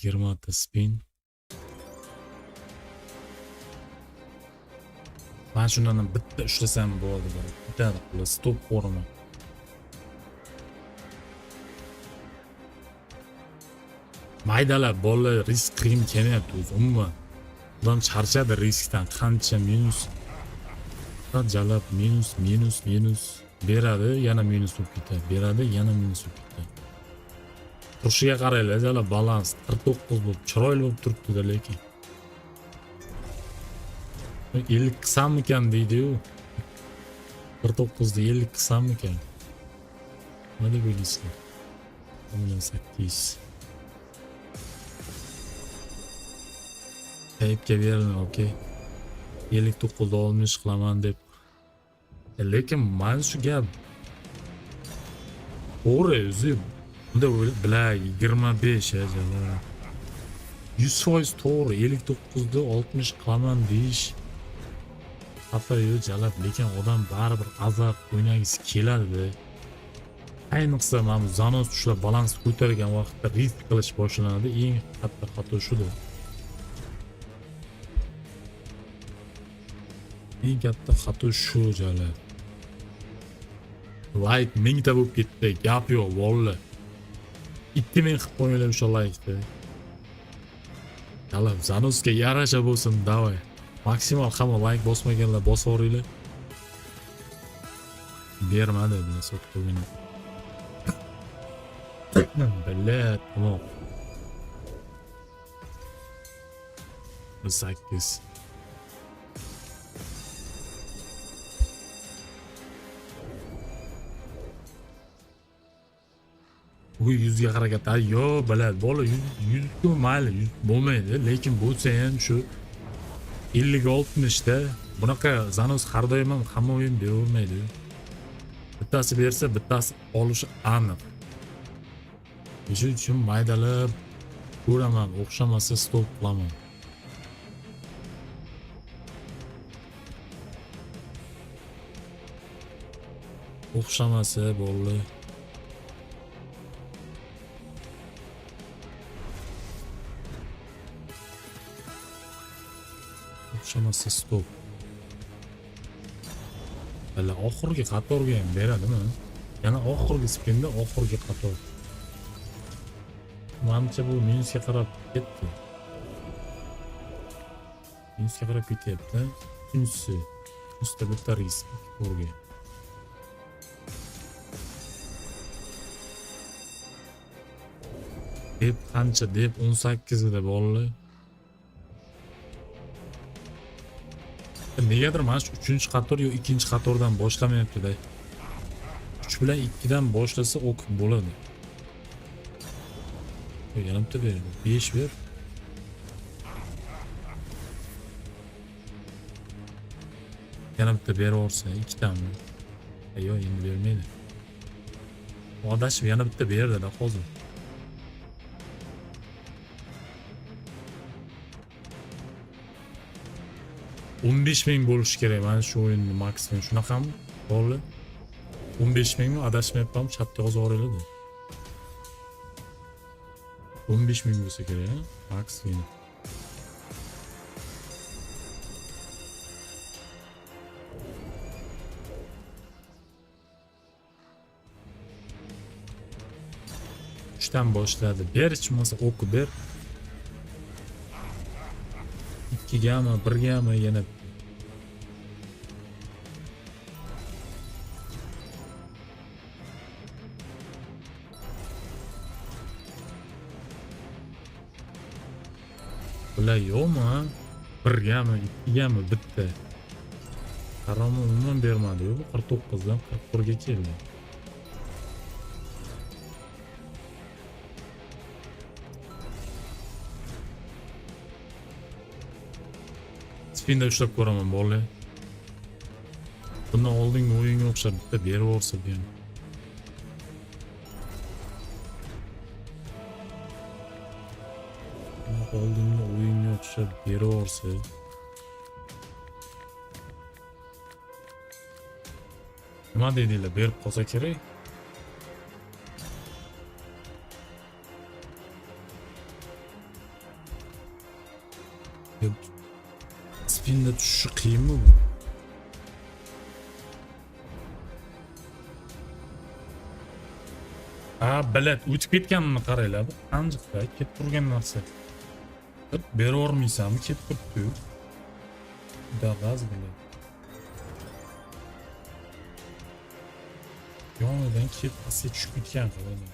20 ta spin. Ben shundan bitta ushlasam bo'ldi. Bitta qilib stop qo'raman. Maydalab bolalar risk qilgim kelyapti o'zi umuman. Odam charchadi riskdan, qancha minus. Jalab minus beradi, yana minus bo'lib ketadi. Beradi, yana minus bo'lib ketadi. Turishiga qaranglar, jalab balans 49 bo'lib, chiroyli bo'lib turibdi-da lekin. 50 qilsammikan deydi-yu. 49 da 50 qilsammikan. Nima deb o'ylaysizlar? 18. Kayfga berilma, okey. 59 da olmuş qilaman deb. Lekin mana shu gap. To'g'ri o'zi. Bunda bilay 25 ajala. 100% to'g'ri 59 da 60 qilaman deyish. Xatoyu jalab, lekin odam baribir azab o'ynagisi keladi. Ayniqsa mana Zanos ushlab balans ko'targan vaqtda risk qilish boshlanadi. Eng katta xato shudir. Eng katta xato shu jalab. Like 1000 ta bo'lib ketdi. Gap yo'q, vallahi. 2000 qilib qo'yinglar o'sha like'ni. Jalab, Zanosga yarasha bo'lsin, davay. Maksimal hamma like bosmaganlar bosaveringlar. Bermadi bilan sot qo'ying. Billat, tamom. 8. Bu 100 ga harakat. Yo, biladi, bola 100 ku mayli, 100 bo'lmaydi, lekin bo'lsa ham shu 50-60 da bunaqa Zanos har doim ham hamma o'yin beravermaydi. Bittasi bersa, bittasi olishi aniq. Shuning uchun maydalab ko'raman, o'xshamasa stop qilaman. O'xshamasa bo'ldi. O'xshamasa stop. Hali oxirgi qatorga ham beradimi? Yana oxirgi spinda oxirgi qator. Menimcha bu minusga qarab ketdi. Minusga qarab ketyapti. Uchinchisi. Usta bitta risk o'rga. Deb qancha deb 18 da bolalar. Negadir mana shu 3-qator yo 2-qatordan boshlamayapti-da. 3 bilan 2 dan boshlasa ok bo'ladi. Yana bitta ber, 5 ber. Yana bitta beraversa 2 tami. Yo'q, endi bermaydi. Odashib yana bitta berdi-da hozir. $15,000 bo'lishi kerak mana shu o'yinning maksimum. Shunaqami? To'g'ri. 15,000 mi adashmayapman, chatga yozaveringlar. 15,000 bo'lsa kerak, maksimum. Uchdan boshladi. Ber, hech bo'lmasa o'qib ber. 2 gami, 1 gami yana bular yo'qmi? 1 gami, 2 gami bitta. Haromi umuman bermadi. Bu 49 dan 41 ga keldi. Spinda ushlab ko'raman bola. Bundan oldingi o'yinga o'xshab bitta beraversa ham. Oldingi o'yinga o'xshab beraversa. Nima deydilar, berib qolsa kerak. Spinda tushishi qiyinmi bu? Ha, bilet o'tib ketganini qaranglar. Bu qanjiqda ketib turgan narsa. Bera olmaysanmi? Ketib turibdi. Dag'az bilet. Yonidan ketmasa tushib ketgan qiladi.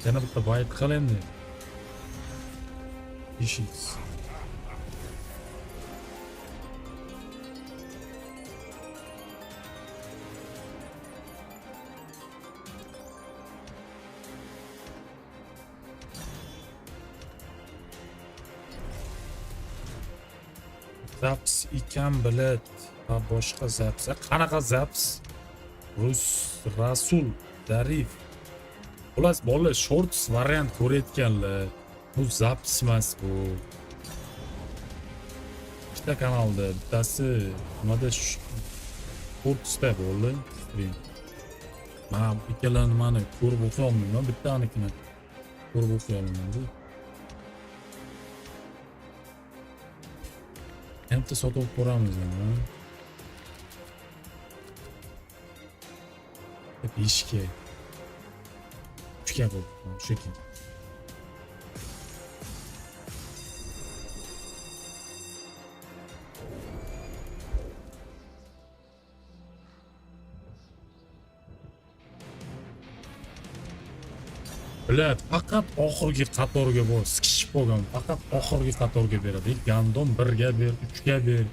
Yana bitta bayt qil endi. İşiz. Zaps ekan bilet va boshqa zaps. Qanaqa zaps? Rasul Zarif. Xullas bolalar shorts variant ko'rayotganlar. Bu zaps emas bu. İşte kanalda bittasi nimada shortsda bo'ldi. Mana ikkalarini mana ko'rib o'qiy olmayman. Bittanikini ko'rib o'qiy olmayman. Endi sotib ko'ramiz mana. Ishga. Uchga bo'ldi. Shekil. Bilet faqat oxirgi qatorga bor, sikishib qolgan. Faqat oxirgi qatorga beradi. Gandon 1ga ber, 3ga ber.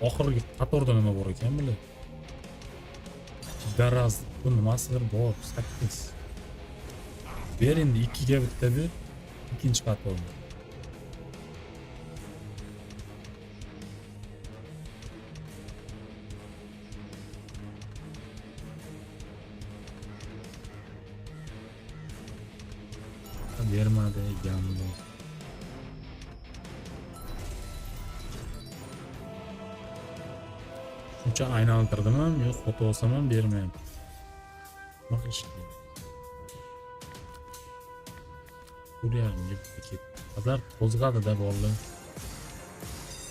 Oxirgi qatorda nima bor ekan bilet? Daraz bu nimasidir bor, 8. Ber endi 2ga bitta ber, ikkinchi qatorda. Bermadi ekanmi? Shuncha aylantirdimmi? Yo'q, foto olsam ham bermayapti. Nima qilish kerak? Ularga ketdi. Qadar qo'zg'adi-da bolalar.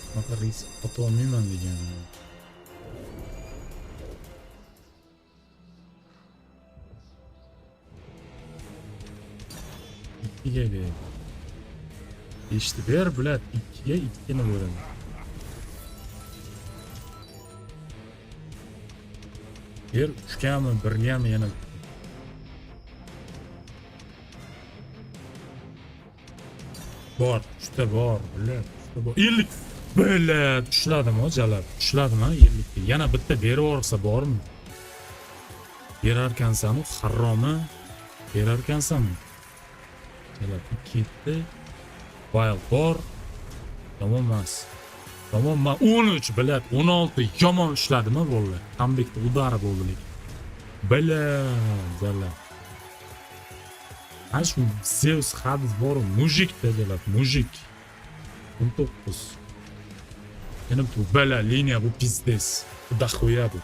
Bunaqa risk foto olmayman degan. İkiye ver. İşte ver bilet. İkiye ikkini veradi. Ver uchgami, birgami yana. Bor, uchta bor, bilet. Uchta bor. 50 bilet ushladimi jalab? Ushladimi 50? Yana bitta berib yuborsa bormi? Berarkansan-ku, haromi? Berarkansanmi? Ketdi. Wild bor. Tamam emas. Tamam, 13 bilet, 16 yomon ushladimi bolalar? Comebackda udari bo'ldi lekin. Bilalar. Ana shu Zeus Hades bor, mujik dedilar, mujik. 19. Yana bu bala liniya bu pizdes. Xudo xo'ya bu.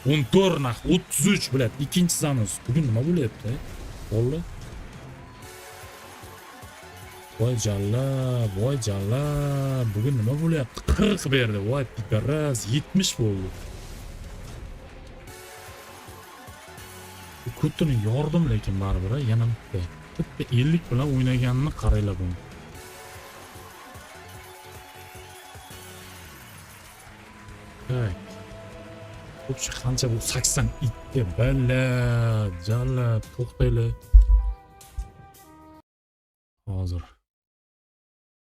14 nax 33 bilet, ikkinchi zanus. Bugun nima bo'lyapti? Bolalar. Voy jalla, bugun nima bo'lyapti? 40 berdi, voy pidaras, 70 bo'ldi. Kutini yordim lekin baribir, yana bitta 50 bilan o'ynaganini qaranglar buni. Tak. Ko'pchi qancha bu 82 balla, jalla, to'xtaylar. Hozir